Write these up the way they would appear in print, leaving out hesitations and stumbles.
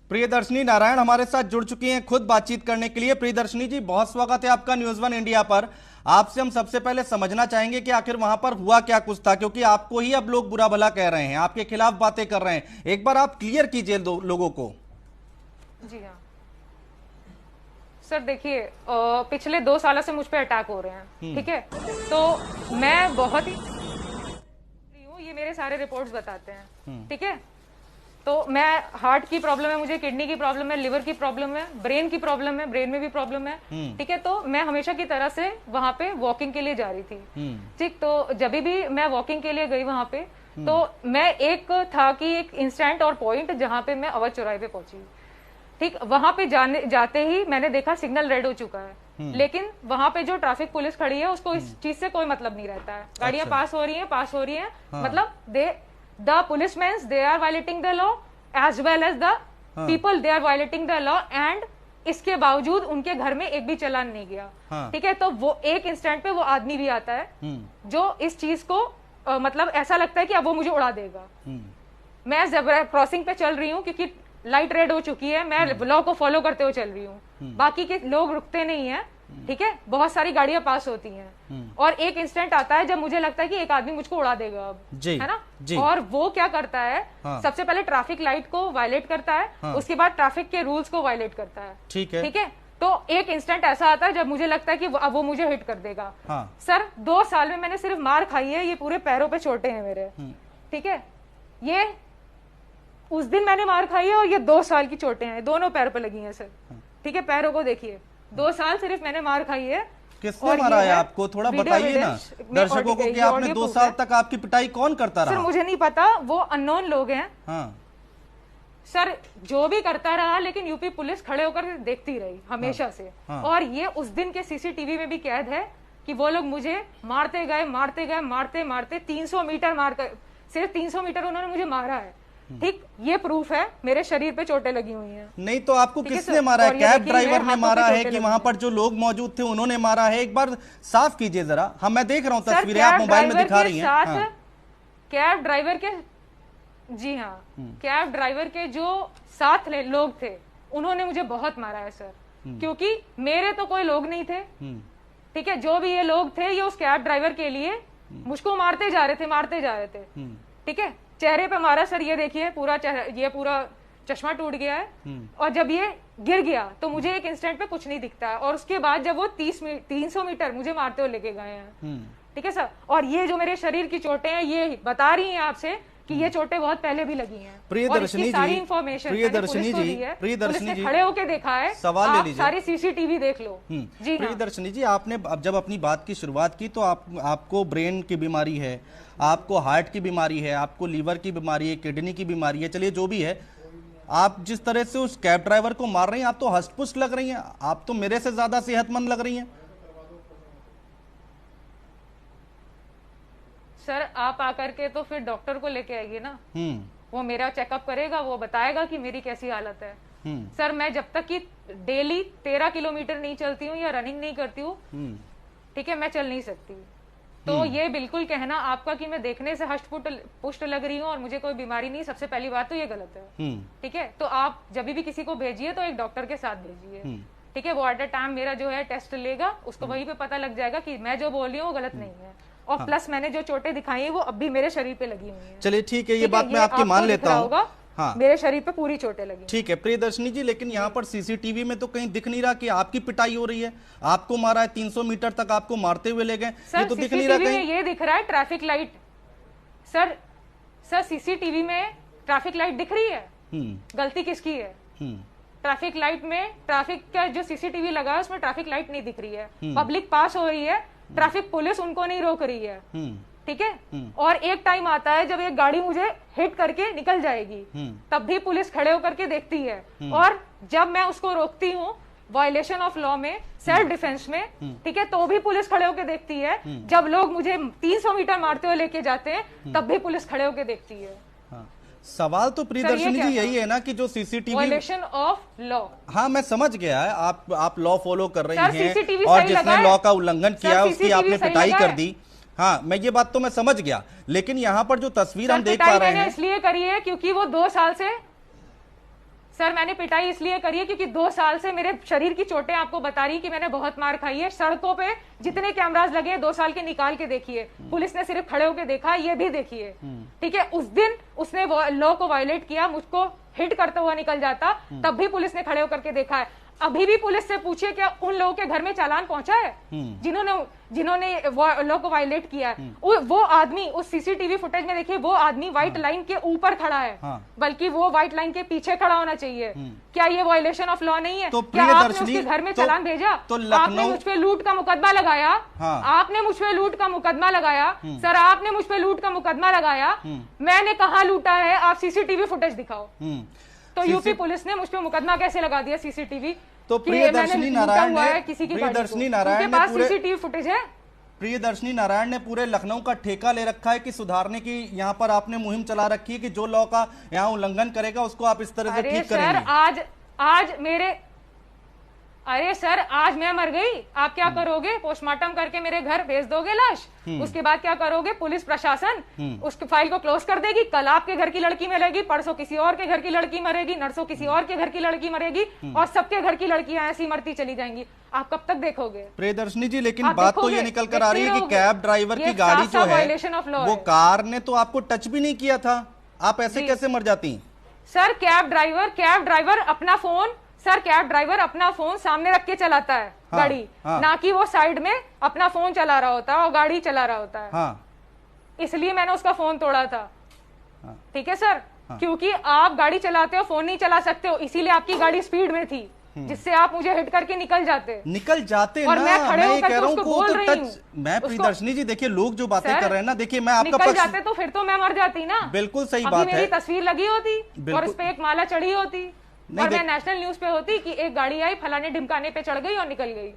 प्रियदर्शनी नारायण हमारे साथ जुड़ चुकी हैं खुद बातचीत करने के लिए। प्रियदर्शनी जी, बहुत स्वागत है आपका न्यूज़ वन इंडिया पर। आपसे हम सबसे पहले समझना चाहेंगे कि आखिर वहां पर हुआ क्या कुछ था, क्योंकि आपको ही अब लोग बुरा भला कह रहे हैं, आपके खिलाफ बातें कर रहे हैं। एक बार आप क्लियर कीजिए लोगों को। जी हाँ सर, देखिए पिछले 2 सालों से मुझ पे अटैक हो रहे हैं, ठीक है। तो मैं बहुत ही हूँ, ये मेरे सारे रिपोर्ट्स बताते हैं, ठीक है। तो मैं हार्ट की प्रॉब्लम है, मुझे किडनी की प्रॉब्लम है, लिवर की प्रॉब्लम है, ब्रेन की प्रॉब्लम है, ब्रेन में भी प्रॉब्लम है, ठीक है। तो मैं हमेशा की तरह से वहां पे वॉकिंग के लिए जा रही थी, ठीक। तो जब भी मैं वॉकिंग के लिए गई वहां पे, तो मैं एक था कि एक इंस्टेंट और पॉइंट जहां पे मैं अवध चौराहे पे पहुंची, ठीक। वहां पे जाते ही मैंने देखा सिग्नल रेड हो चुका है, लेकिन वहां पे जो ट्रैफिक पुलिस खड़ी है उसको इस चीज से कोई मतलब नहीं रहता है। गाड़ियां पास हो रही हैं, मतलब the policemen they are violating the law as well as the people they are violating the law, and इसके बावजूद उनके घर में एक भी चालान नहीं गया, ठीक है। तो वो एक इंस्टेंट पे वो आदमी भी आता है जो इस चीज को मतलब ऐसा लगता है कि अब वो मुझे उड़ा देगा। मैं जब क्रॉसिंग पे चल रही हूँ क्योंकि लाइट रेड हो चुकी है, मैं लॉ को फॉलो करते हुए चल रही हूँ, बाकी के लोग रुकते नहीं है, ठीक है। बहुत सारी गाड़ियां पास होती हैं और एक इंस्टेंट आता है जब मुझे लगता है कि एक आदमी मुझको उड़ा देगा अब, है ना जी। और वो क्या करता है, सबसे पहले ट्रैफिक लाइट को वायलेट करता है, उसके बाद ट्रैफिक के रूल्स को वायलेट करता है, ठीक है। तो एक इंस्टेंट ऐसा आता है जब मुझे लगता है कि अब वो मुझे हिट कर देगा। सर 2 साल में मैंने सिर्फ मार खाई है, ये पूरे पैरों पे चोटें हैं मेरे, ठीक है। ये उस दिन मैंने मार खाई है और ये 2 साल की चोटें हैं, दोनों पैरों पे लगी हैं सर, ठीक है। पैरों को देखिए, 2 साल सिर्फ मैंने मार खाई है। किसने मारा है आपको, थोड़ा बताइए ना दर्शकों को कि आपने 2 साल तक आपकी पिटाई कौन करता रहा? सर मुझे नहीं पता, वो अननोन लोग हैं। सर जो भी करता रहा, लेकिन यूपी पुलिस खड़े होकर देखती रही हमेशा से। और ये उस दिन के सीसीटीवी में भी कैद है कि वो लोग मुझे मारते गए 300 मीटर मारकर, सिर्फ 300 मीटर उन्होंने मुझे मारा है, ठीक। ये प्रूफ है, मेरे शरीर पे चोटें लगी हुई हैं। नहीं तो आपको किसने मारा है? कैब ड्राइवर ने मारा है कि वहां पर जो लोग मौजूद थे उन्होंने मारा है? एक बार साफ कीजिए जरा। हम मैं देख रहा हूँ तस्वीरें, आप मोबाइल में दिखा रही हैं। कैब ड्राइवर के, जी हाँ, कैब ड्राइवर के जो साथ लोग थे उन्होंने मुझे बहुत मारा है सर, क्योंकि मेरे तो कोई लोग नहीं थे, ठीक है। जो भी ये लोग थे, ये उस कैब ड्राइवर के लिए मुझको मारते जा रहे थे, ठीक है। चेहरे पे मारा सर, ये देखिए ये पूरा चश्मा टूट गया है, और जब ये गिर गया तो मुझे एक इंस्टेंट पे कुछ नहीं दिखता है, और उसके बाद जब वो 300 मीटर मुझे मारते हुए लेके गए हैं, ठीक है सर। और ये जो मेरे शरीर की चोटें हैं, ये बता रही हैं आपसे कि ये चोटें बहुत पहले भी लगी हैं। प्रियदर्शनी सारी इंफॉर्मेशन प्रियदर्शनी जी खड़े होके देखा है, सवाल ले लीजिए, सारी सीसीटीवी देख लो। जी प्रियदर्शनी जी, आपने जब अपनी बात की शुरुआत की तो आपको ब्रेन की बीमारी है, आपको हार्ट की बीमारी है, आपको लीवर की बीमारी है, किडनी की बीमारी है, चलिए जो भी है, आप जिस तरह से उस कैब ड्राइवर को मार रही हैं, आप तो हष्ट-पुष्ट लग रही हैं, आप तो मेरे से ज्यादा सेहतमंद लग रही हैं। सर आप आकर के तो फिर डॉक्टर को लेके आएगी ना, वो मेरा चेकअप करेगा, वो बताएगा कि मेरी कैसी हालत है। सर मैं जब तक कि डेली 13 किलोमीटर नहीं चलती हूँ या रनिंग नहीं करती हूँ, ठीक है, मैं चल नहीं सकती। तो ये बिल्कुल कहना आपका कि मैं देखने से हष्ट पुष्ट लग रही हूँ और मुझे कोई बीमारी नहीं, सबसे पहली बात तो ये गलत है, ठीक है। तो आप जब भी किसी को भेजिए तो एक डॉक्टर के साथ भेजिए, ठीक है। वो एट अ टाइम मेरा जो है टेस्ट लेगा, उसको वहीं पे पता लग जाएगा कि मैं जो बोल रही हूँ वो गलत नहीं है, और प्लस मैंने जो चोटें दिखाई है वो अब भी मेरे शरीर पे लगी हुई हैं। चलिए ठीक है, ये बात मैं आपकी मान लेता हूँ। हाँ, मेरे शरीर पे पूरी चोटें लगी। ठीक है प्रियदर्शनी जी, लेकिन यहाँ पर सीसीटीवी में तो कहीं दिख नहीं रहा कि आपकी पिटाई हो रही है, आपको मारा है, 300 मीटर तक आपको मारते हुए ले गए, ये तो दिख नहीं रहा कहीं। ये दिख रहा है ट्रैफिक लाइट, सर सीसीटीवी में ट्रैफिक लाइट दिख रही है, गलती किसकी है? ट्रैफिक लाइट में, ट्रैफिक का जो सीसीटीवी लगा है उसमें ट्रैफिक लाइट नहीं दिख रही है, पब्लिक पास हो रही है, ट्रैफिक पुलिस उनको नहीं रोक रही है, ठीक है। और एक टाइम आता है जब एक गाड़ी मुझे हिट करके निकल जाएगी, तब भी पुलिस खड़े होकर के देखती है, और जब मैं उसको रोकती हूँ वायलेशन ऑफ लॉ में, सेल्फ डिफेंस में, ठीक है, तो भी पुलिस खड़े होकर देखती है। जब लोग मुझे 300 मीटर मारते हुए लेके जाते हैं तब भी पुलिस खड़े होकर देखती है। सवाल तो प्रियदर्शनी जी यही है ना कि जो सीसीटीवी वायलेशन ऑफ लॉ, हाँ मैं समझ गया है, आप लॉ फॉलो कर रही हैं और जिसने लॉ का उल्लंघन किया उसकी आपने पिटाई कर दी, हाँ मैं ये बात तो मैं समझ गया, लेकिन यहाँ पर जो तस्वीर हम देख पा रहे हैं इसलिए करी है क्योंकि वो 2 साल से सर मैंने पिटाई इसलिए करी है क्योंकि 2 साल से मेरे शरीर की चोटें आपको बता रही कि मैंने बहुत मार खाई है। सड़कों पे जितने कैमरास लगे हैं 2 साल के निकाल के देखिए, पुलिस ने सिर्फ खड़े होके देखा, ये भी देखिए, ठीक है। उस दिन उसने लॉ को वायलेट किया, मुझको हिट करता हुआ निकल जाता, तब भी पुलिस ने खड़े होकर के देखा है। अभी भी पुलिस से पूछिए क्या उन लोगों के घर में चालान पहुंचा है जिन्होंने लॉ को वायलेट किया है। वो आदमी उस सीसीटीवी फुटेज में देखिए, वो आदमी व्हाइट लाइन के ऊपर खड़ा है, बल्कि वो व्हाइट लाइन के पीछे खड़ा होना चाहिए। क्या ये वायलेशन ऑफ लॉ नहीं है? तो क्या आपने उसके घर में चालान भेजा? आपने मुझ पे लूट का मुकदमा लगाया, आपने मुझ पे लूट का मुकदमा लगाया, सर आपने मुझ पे लूट का मुकदमा लगाया। मैंने कहा लूटा है? आप सीसीटीवी फुटेज दिखाओ। तो यूपी पुलिस ने मुझ पे मुकदमा कैसे लगा दिया सीसीटीवी? तो प्रियदर्शनी नारायण ने सीसीटीवी फुटेज है। प्रियदर्शनी नारायण ने पूरे लखनऊ का ठेका ले रखा है कि सुधारने की यहाँ पर आपने मुहिम चला रखी है कि जो लॉ का यहाँ उल्लंघन करेगा उसको आप इस तरह से ठीक करेंगे। अरे सर आज मैं मर गई, आप क्या करोगे? पोस्टमार्टम करके मेरे घर भेज दोगे लाश, उसके बाद क्या करोगे? पुलिस प्रशासन उस फाइल को क्लोज कर देगी। कल आपके घर की लड़की मरेगी, परसों किसी और के घर की लड़की मरेगी, नरसों किसी और के घर की लड़की मरेगी, और सबके घर की लड़कियां ऐसी मरती चली जाएंगी। आप कब तक देखोगे? प्रियदर्शनी जी, लेकिन बात तो ये निकल कर आ रही है कि कैब ड्राइवर की गाड़ी जो है वो कार ने तो आपको टच भी नहीं किया था, आप ऐसे कैसे मर जाती? सर कैब ड्राइवर अपना फोन, सर कैब ड्राइवर अपना फोन सामने रख के चलाता है गाड़ी, ना कि वो साइड में अपना फोन चला रहा होता है और गाड़ी चला रहा होता है। इसलिए मैंने उसका फोन तोड़ा था, ठीक है सर। क्योंकि आप गाड़ी चलाते हो, फोन नहीं चला सकते हो, इसीलिए आपकी गाड़ी स्पीड में थी, जिससे आप मुझे हिट करके निकल जाते और ना, मैं खड़े होकर उसको बोल रही हूँ। मैं प्रियदर्शनी जी देखिए, लोग जो बातें कर रहे हैं ना, देखिए मैं आपका निकल जाते तो फिर तो मैं मर जाती ना। बिल्कुल सही बात है, मेरी तस्वीर लगी होती और उस पे एक माला चढ़ी होती और मैं नेशनल न्यूज पे होती कि एक गाड़ी आई फलाने ढिमकाने पे चढ़ गई और निकल गई।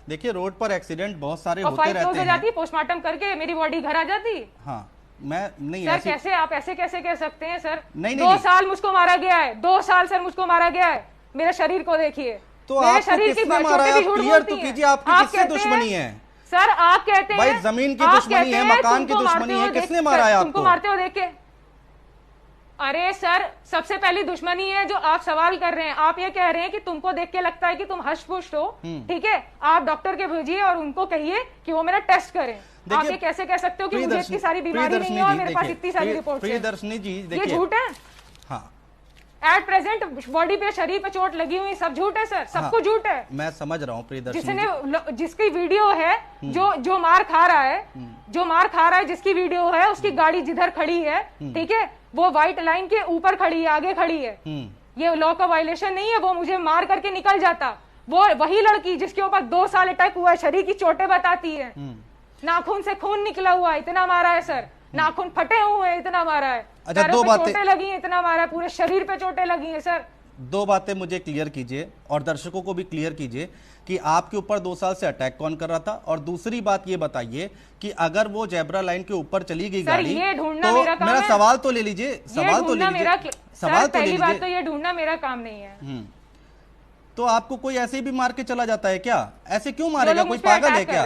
देखिए रोड पर एक्सीडेंट बहुत सारे होते रहते हैं। जाती, पोस्टमार्टम करके मेरी बॉडी घर आ जाती। हाँ, मैं नहीं सर कैसे आप ऐसे कैसे कह सकते हैं सर? नहीं, 2 साल मुझको मारा गया है, 2 साल सर मुझको मारा गया है। मेरे शरीर को देखिए, तो मेरे शरीर की क्लियर तो कीजिए, आपकी किससे दुश्मनी है? सर आप कहते हैं भाई जमीन की दुश्मनी है, मकान की दुश्मनी है, किसने मारा है आपको? तुमको मारते हो देख के। अरे सर सबसे पहली दुश्मनी है जो आप सवाल कर रहे हैं। आप ये कह रहे हैं कि तुमको देख के लगता है कि तुम हष्ट-पुष्ट हो, ठीक है, आप डॉक्टर के भेजिए और उनको कहिए कि वो मेरा टेस्ट करें। आप ये कैसे कह सकते हो कि मुझे इतनी सारी बीमारी नहीं है और मेरे पास इतनी सारी रिपोर्ट्स हैं? प्रियदर्शनी जी देखिए, ये झूठ है। हाँ, एट प्रेजेंट बॉडी पे, शरीर पे चोट लगी हुई, सब झूठ है सर, सब कुछ झूठ है। मैं समझ रहा हूँ प्रियदर्शनी, जिसकी वीडियो है, जो मार खा रहा है, जिसकी वीडियो है, उसकी गाड़ी जिधर खड़ी है, ठीक है, वो व्हाइट लाइन के ऊपर खड़ी है, आगे खड़ी है। ये लॉ का वायलेशन नहीं है। वो मुझे मार करके निकल जाता। वो वही लड़की जिसके ऊपर 2 साल अटैक हुआ है, शरीर की चोटें बताती है, नाखून से खून निकला हुआ है, इतना मारा है सर, नाखून फटे हुए हैं, इतना मारा है। अच्छा, 2 बातें चोटें लगी हैं, इतना मारा है, पूरे शरीर पे चोटें लगी हैं सर। 2 बातें मुझे क्लियर कीजिए और दर्शकों को भी क्लियर कीजिए कि आपके ऊपर 2 साल से अटैक कौन कर रहा था, और दूसरी बात ये बताइए कि अगर वो जेब्रा लाइन के ऊपर चली गई गाड़ी, तो मेरा सवाल तो ले लीजिए, सवाल तो ले लीजिए। तो ये ढूंढना मेरा काम नहीं है। तो आपको कोई ऐसे भी मार के चला जाता है क्या? ऐसे क्यों मारेगा? कोई पागल है क्या?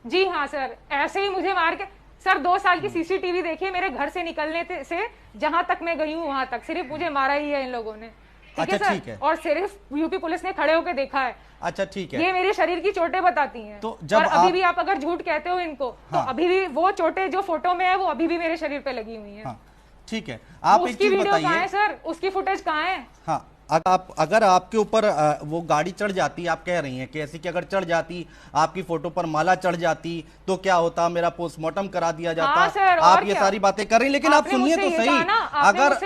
जी हाँ सर, ऐसे ही मुझे मार के। सर 2 साल की सीसीटीवी देखिए, मेरे घर से निकलने से जहां तक मैं गई हूँ वहां तक सिर्फ मुझे मारा ही है इन लोगों ने, ठीक है सर, और सिर्फ यूपी पुलिस ने खड़े होकर देखा है। अच्छा ठीक है, ये मेरे शरीर की चोटें बताती हैं। तो जब और अभी भी आप अगर झूठ कहते हो इनको, हाँ, तो अभी भी वो चोटें जो फोटो में है वो अभी भी मेरे शरीर पे लगी हुई है। हाँ, ठीक है, आप उसकी वीडियो कहाँ है सर? उसकी फुटेज कहाँ है? हाँ, अगर आपके ऊपर वो गाड़ी चढ़ जाती, आप कह रही हैं कि ऐसी कि अगर चढ़ जाती, आपकी फोटो पर माला चढ़ जाती, तो क्या होता? मेरा पोस्टमार्टम करा दिया जाता। सर, आप ये सारी बातें कर रही, लेकिन आप सुनिए तो सही, अगर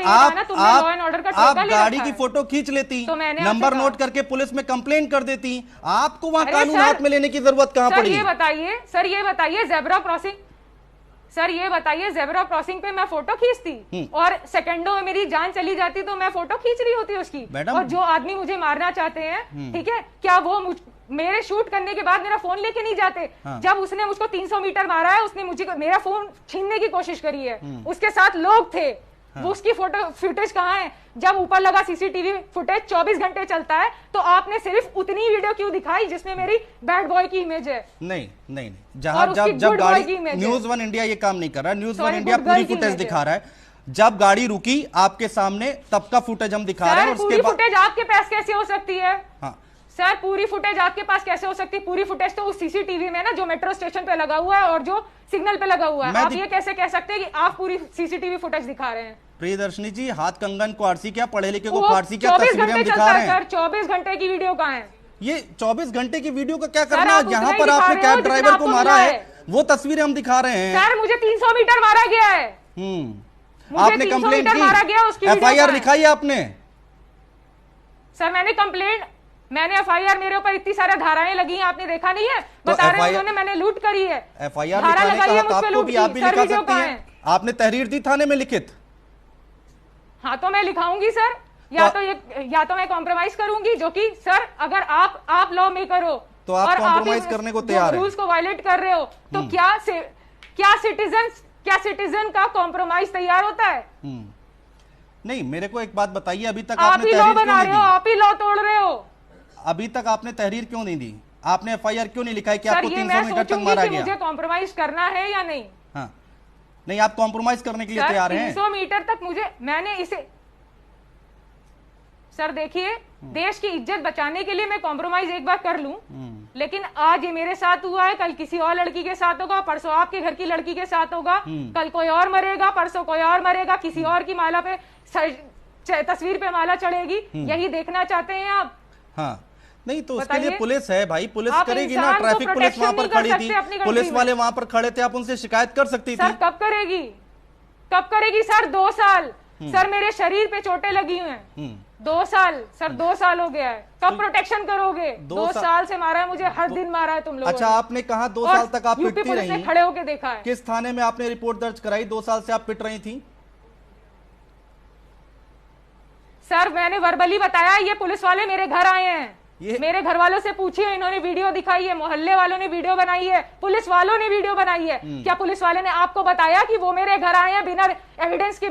आप गाड़ी की फोटो खींच लेती, नंबर नोट करके पुलिस में कंप्लेंट कर देती, आपको वहां कानून हाथ में लेने की जरूरत कहां पड़ी? ये बताइए जेब्रा क्रॉसिंग, सर ये बताइए जेब्रा क्रॉसिंग पे मैं फोटो खींचती और सेकंडों में मेरी जान चली जाती तो मैं फोटो खींच रही होती उसकी। और जो आदमी मुझे मारना चाहते हैं, ठीक है, क्या वो मेरे शूट करने के बाद मेरा फोन लेके नहीं जाते? हाँ। जब उसने मुझको 300 मीटर मारा है, उसने मुझे मेरा फोन छीनने की कोशिश करी है, उसके साथ लोग थे। हाँ। वो उसकी फोटो फुटेज कहाँ है? जब ऊपर लगा सीसीटीवी फुटेज 24 घंटे चलता है, तो आपने सिर्फ उतनी वीडियो क्यों दिखाई जिसमें मेरी बैड बॉय की इमेज है? नहीं, जब गाड़ी न्यूज़ 1 इंडिया ये काम नहीं कर रहा, न्यूज़ 1 इंडिया पूरी फुटेज दिखा रहा है। जब गाड़ी रुकी आपके सामने तब का फुटेज हम दिखा रहे हैं, और पूरी उसके बाद फुटेज आपके पास कैसे हो सकती है? हाँ सर पूरी फुटेज आपके पास कैसे हो सकती है? पूरी फुटेज तो उस सीसीटीवी में ना, जो मेट्रो स्टेशन पे लगा हुआ है और जो सिग्नल पे लगा हुआ है। आप ये कैसे कह सकते हैं कि आप पूरी सीसीटीवी फुटेज दिखा रहे हैं? प्रियदर्शनी जी, हाथ कंगन क्वारसी क्या, पढ़े लिखे को वो फारसी क्या, 24 तस्वीरें हम घंटे दिखा चलता रहे है हैं। सर, 24 घंटे की वीडियो कहाँ है? ये 24 घंटे की वीडियो का क्या सर, करना? आप यहाँ उतना ही पर दिखा आपने रहे कैब हो जितना ड्राइवर को आपको मारा मिला है, है। वो तस्वीरें हम दिखा रहे हैं। सर मुझे 300 मीटर मारा गया है। मुझे आपने 300 कंप्लेंट मीटर मारा गया, उसकी की, वीडियो एफआईआर कहाँ है? लिखाई है आपने? सर मैंने एफआईआर, मेरे ऊपर इतनी सारी धाराएं लगी हैं, आपने देखा नहीं है? बता रहे हैं उन्होंने मैंने लूट करी है। एफआईआर धारा लिखाने लगाई है का मुझ हक पे आपको लूट भी, आप की। भी सर लिखा वीडियो सकती कहाँ हैं। है? आपने तहरीर दी थाने में लिखित? हाँ तो मैं लिखाऊंगी सर, या तो मैं कॉम्प्रोमाइज करूंगी, जो कि सर अगर आप लॉ मेकर हो तो आप और कॉम्प्रोमाइज करने को तैयार हैं। रूल्स को वायलेट कर रहे हो, तो क्या सिटीजन का कॉम्प्रोमाइज तैयार होता है? नहीं, मेरे को एक बात बताइए, अभी तक आप आपने ही लॉ तहरीर क्यों बना नहीं रहे हो, दी? आप ही लॉ तोड़ रहे हो। अभी तक आपने तहरीर क्यों नहीं दी? आपने एफआईआर क्यों नहीं लिखा है कि सर आपको ये 300 मैं मीटर तक सोचूंगी मारा कि गया? मुझे कॉम्प्रोमाइज करना है या नहीं। हाँ, नहीं, आप कॉम्प्रोमाइज करने के लिए सर तैयार हैं? 300 मीटर तक मैंने इसे सर देखिए, देश की इज्जत बचाने के लिए मैं कॉम्प्रोमाइज एक बार कर लूं, लेकिन आज ये मेरे साथ हुआ है, कल किसी और लड़की के साथ होगा, परसों आपके घर की लड़की के साथ होगा, कल कोई और मरेगा, परसों कोई और मरेगा, किसी और की माला पे तस्वीर पे माला चढ़ेगी। यही देखना चाहते हैं आप? हाँ, नहीं तो उसके लिए पुलिस है भाई, पुलिस आप करेगी ना। इंसान को ट्रैफिक पुलिस वहां protection पर नहीं कर खड़ी सकते थी, अपनी country पुलिस में। वाले वहां पर खड़े थे, आप उनसे शिकायत कर सकती सर थी। कब करेगी सर? 2 साल सर मेरे शरीर पे चोटें लगी हुई हैं। 2 साल सर, 2 साल हो गया है। कब प्रोटेक्शन करोगे? 2 साल से मारा है मुझे, हर दिन मारा है तुम लोगों ने। अच्छा, आपने कहा 2 साल तक आप यूपी पिटती पुलिस ने रही, खड़े होके देखा है। किस थाने में आपने रिपोर्ट दर्ज कराई? 2 साल से आप पिट रही थी। सर मैंने वर्बली बताया, ये पुलिस वाले मेरे घर आए हैं, ये मेरे घर वालों से पूछिए, इन्होंने वीडियो दिखाई है, मोहल्ले वालों ने वीडियो बनाई है, पुलिस वालों ने वीडियो बनाई है। क्या पुलिस वाले ने आपको बताया कि वो मेरे घर आए हैं बिना एविडेंस के,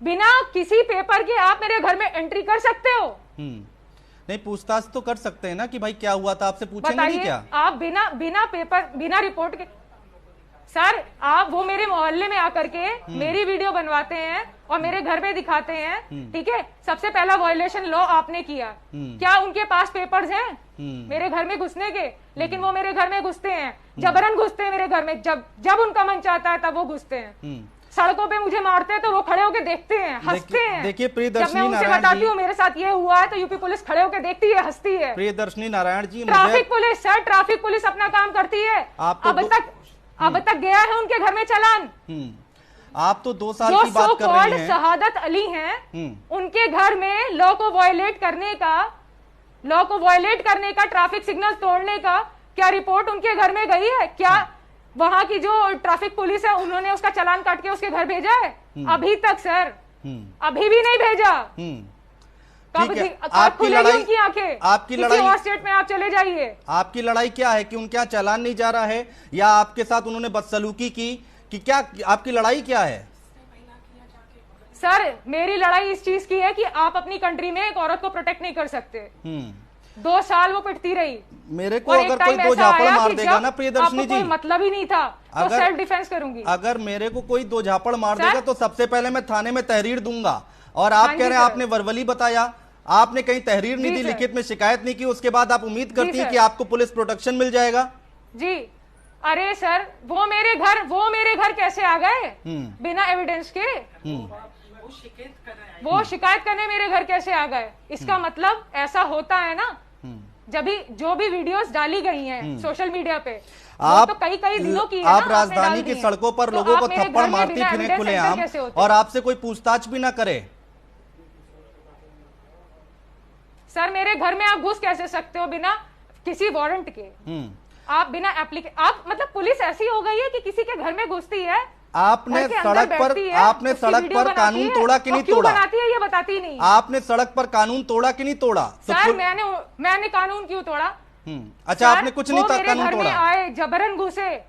बिना किसी पेपर के आप मेरे घर में एंट्री कर सकते हो? नहीं, पूछताछ तो कर सकते हैं ना कि भाई क्या हुआ था, आपसे पूछेंगे नहीं बताइए, क्या? आप बिना पेपर, बिना रिपोर्ट के सर, आप वो मेरे मोहल्ले में आकर के मेरी वीडियो बनवाते हैं और मेरे घर में दिखाते हैं, ठीक है? सबसे पहला वायलेशन लॉ आपने किया। क्या उनके पास पेपर्स हैं मेरे घर में घुसने के? लेकिन वो मेरे घर में घुसते हैं, जबरन घुसते हैं मेरे घर में, जब उनका मन चाहता है तब वो घुसते हैं। सड़कों पे मुझे मारते हैं तो वो खड़े होके देखते हैं, हंसते हैं। देखिए जब प्रियदर्शनी मैं उनसे नारायण बताती जी, हूँ मेरे साथ ये हुआ है, तो यूपी पुलिस खड़े होके देखती है, हंसती है। Priyadarshini Narayan ji, traffic police sir, traffic police अपना काम करती है। अब तक गया है उनके घर में चालान। आप तो 2 साल जो की बात कर रही हैं। शहादत अली हैं, उनके घर में लॉ को वायलेट करने का, ट्रैफिक सिग्नल तोड़ने का क्या रिपोर्ट उनके घर में गई है? क्या वहां की जो ट्रैफिक पुलिस है उन्होंने उसका चालान काट के उसके घर भेजा है? अभी तक सर, अभी भी नहीं भेजा। आपकी लड़ाई, उनकी आंखें, आपकी लड़ाई, किसी और स्टेट में आप चले जाइए। आपकी लड़ाई क्या है कि उनके यहाँ चालान नहीं जा रहा है, या आपके साथ उन्होंने बदसलूकी की, कि क्या आपकी लड़ाई क्या है? सर मेरी लड़ाई इस चीज की है कि आप अपनी कंट्री में एक औरत को प्रोटेक्ट नहीं कर सकते। 2 साल वो पिटती रही। मेरे को अगर कोई 2 झापड़ मार देगा ना प्रियदर्शनी जी, कोई मतलब ही नहीं था, तो सेल्फ डिफेंस करूंगी। अगर मेरे को कोई 2 झापड़ मार देगा तो सबसे पहले मैं थाने में तहरीर दूंगा। और आप कह रहे हैं आपने वर्बली बताया, आपने कहीं तहरीर नहीं दी, लिखित में शिकायत नहीं की, उसके बाद आप उम्मीद करती हैं कि आपको पुलिस प्रोटेक्शन मिल जाएगा? जी अरे सर, वो मेरे घर कैसे आ गए बिना एविडेंस के? वो शिकायत करने मेरे घर कैसे आ गए? इसका मतलब ऐसा होता है ना, जब भी जो भी वीडियोस डाली गई हैं सोशल मीडिया पे, आप तो कई दिनों की है आप ना, राजधानी की सड़कों पर लोगों को थप्पड़ मारती फिरें खुलेआम, और आपसे कोई पूछताछ भी ना करे। सर मेरे घर में आप घुस कैसे सकते हो बिना किसी वारंट के? आप बिना आप मतलब पुलिस ऐसी हो गई है कि किसी के घर में घुसती है, आपने सड़क पर कानून तोड़ा कि नहीं तोड़ा? बनाती है ये बताती नहीं। आपने सड़क पर कानून तोड़ा कि नहीं तोड़ा? सर मैंने कानून क्यों तोड़ा? अच्छा, आपने कुछ नहीं कानून तोड़ा? आए, जबरन घुसे,